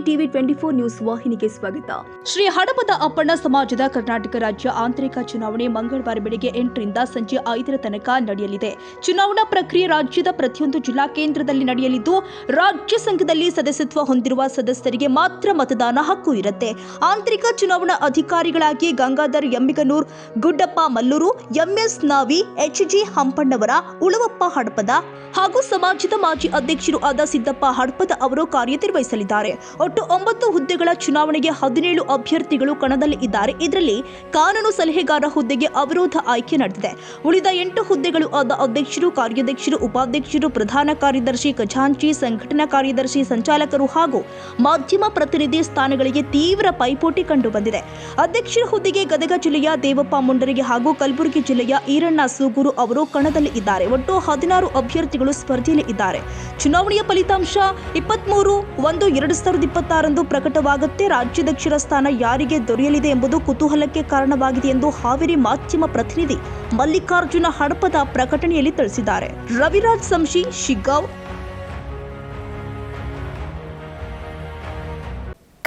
TV 24 news ವಾಹಿನಿಗೆ ಸ್ವಾಗತ. ಶ್ರೀ ಹಡಪದ ಅಪ್ಪಣ್ಣ ಸಮಾಜದ ಕರ್ನಾಟಕ ರಾಜ್ಯ ಆಂತರಿಕ ಚುನಾವಣೆ ಮಂಗಳವಾರ ಬೆಳಗ್ಗೆ 8 ರಿಂದ ಸಂಜೆ 5 ತನಕ ನಡೆಯಲಿದೆ. ಚುನಾವಣಾ ಪ್ರಕ್ರಿಯೆ ರಾಜ್ಯದ ಪ್ರತಿಯೊಂದು ಜಿಲ್ಲಾ ಕೇಂದ್ರದಲ್ಲಿ ನಡೆಯಲಿದ್ದು, ರಾಜ್ಯ ಸಂಘದಲ್ಲಿ ಸದಸ್ಯತ್ವ ಹೊಂದಿರುವ ಸದಸ್ಯರಿಗೆ ಮಾತ್ರ ಮತದಾನ ಹಕ್ಕು ಇರುತ್ತೆ. ಆಂತರಿಕ ಚುನಾವಣಾ ಅಧಿಕಾರಿಗಳಾಗಿ ಗಂಗಾಧರ್ ಎಮ್ಮಿಗನೂರ್, ಗುಡ್ಡಪ್ಪ ಮಲ್ಲೂರು, ಎಂಎಸ್ ನಾವಿ, ಎಚ್ಜಿ ಹಂಪಣ್ಣವರ, ಉಳುವಪ್ಪ ಹಡಪದ ಹಾಗೂ ಸಮಾಜದ ಮಾಜಿ ಅಧ್ಯಕ್ಷರು ಆದ ಸಿದ್ದಪ್ಪ ಹಡಪದ ಅವರು ಕಾರ್ಯನಿರ್ವಹಿಸಲಿದ್ದಾರೆ. ಒಟ್ಟು 9 ಹುದ್ದೆಗಳ ಚುನಾವಣೆಗೆ 17 ಅಭ್ಯರ್ಥಿಗಳು ಕಣದಲ್ಲಿ ಇದ್ದಾರೆ. ಇದರಲ್ಲಿ ಕಾನೂನು ಸಲಹೆಗಾರ ಹುದ್ದೆಗೆ ಅವಿರೋಧ ಆಯ್ಕೆ ನಡೆದಿದೆ. ಉಳಿದ 8 ಹುದ್ದೆಗಳು ಆದ ಅಧ್ಯಕ್ಷರು, ಕಾರ್ಯಾಧ್ಯಕ್ಷರು, ಉಪಾಧ್ಯಕ್ಷರು, ಪ್ರಧಾನ ಕಾರ್ಯದರ್ಶಿ, ಖಜಾಂಚಿ, ಸಂಘಟನಾ ಕಾರ್ಯದರ್ಶಿ, ಸಂಚಾಲಕರು ಹಾಗೂ ಮಾಧ್ಯಮ ಪ್ರತಿನಿಧಿ ಸ್ಥಾನಗಳಿಗೆ ತೀವ್ರ ಪೈಪೋಟಿ ಕಂಡುಬಂದಿದೆ. ಅಧ್ಯಕ್ಷರ ಹುದ್ದೆಗೆ ಗದಗ ಜಿಲ್ಲೆಯ ದೇವಪ್ಪ ಮುಂಡರಗಿ ಹಾಗೂ ಕಲಬುರಗಿ ಜಿಲ್ಲೆಯ ಈರಣ್ಣ ಸೂಗೂರು ಅವರು ಕಣದಲ್ಲಿ ಇದ್ದಾರೆ. ಒಟ್ಟು 16 ಅಭ್ಯರ್ಥಿಗಳು ಸ್ಪರ್ಧೆಯಲ್ಲಿ ಇದ್ದಾರೆ. ಚುನಾವಣೆಯ ಫಲಿತಾಂಶ 23/1/2026 ಪ್ರಕಟವಾಗುತ್ತೆ. ರಾಜ್ಯಾಧ್ಯಕ್ಷರ ಸ್ಥಾನ ಯಾರಿಗೆ ದೊರೆಯಲಿದೆ ಎಂಬುದು ಕುತೂಹಲಕ್ಕೆ ಕಾರಣವಾಗಿದೆ ಎಂದು ಹಾವೇರಿ ಮಾಧ್ಯಮ ಪ್ರತಿನಿಧಿ ಮಲ್ಲಿಕಾರ್ಜುನ ಹಡಪದ ಪ್ರಕಟಣೆಯಲ್ಲಿ ತಿಳಿಸಿದ್ದಾರೆ. ರವಿರಾಜ್ ಸಂಶಿ, ಶಿಗ್ಗಾಂವ್.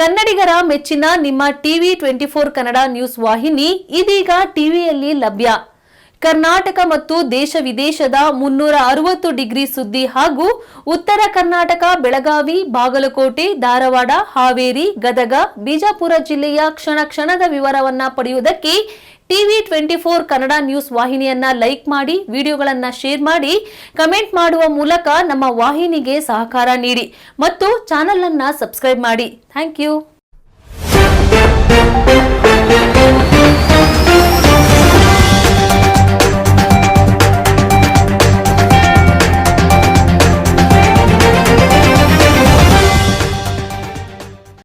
ಕನ್ನಡಿಗರ ಮೆಚ್ಚಿನ ನಿಮ್ಮ ಟಿವಿ 24 ಕನ್ನಡ ನ್ಯೂಸ್ ವಾಹಿನಿ ಇದೀಗ ಟಿವಿಯಲ್ಲಿ ಲಭ್ಯ. ಕರ್ನಾಟಕ ಮತ್ತು ದೇಶ ವಿದೇಶದ 360 ಡಿಗ್ರಿ ಸುದ್ದಿ ಹಾಗೂ ಉತ್ತರ ಕರ್ನಾಟಕ, ಬೆಳಗಾವಿ, ಬಾಗಲಕೋಟೆ, ಧಾರವಾಡ, ಹಾವೇರಿ, ಗದಗ, ಬಿಜಾಪುರ ಜಿಲ್ಲೆಯ ಕ್ಷಣ ಕ್ಷಣದ ವಿವರವನ್ನ ಪಡೆಯುವುದಕ್ಕೆ ಟಿವಿ 24 ಕನ್ನಡ ನ್ಯೂಸ್ ವಾಹಿನಿಯನ್ನ ಲೈಕ್ ಮಾಡಿ, ವಿಡಿಯೋಗಳನ್ನ ಶೇರ್ ಮಾಡಿ, ಕಮೆಂಟ್ ಮಾಡುವ ಮೂಲಕ ನಮ್ಮ ವಾಹಿನಿಗೆ ಸಹಕಾರ ನೀಡಿ ಮತ್ತು ಚಾನೆಲ್ ಅನ್ನ ಸಬ್ಸ್ಕ್ರೈಬ್ ಮಾಡಿ. Thank you.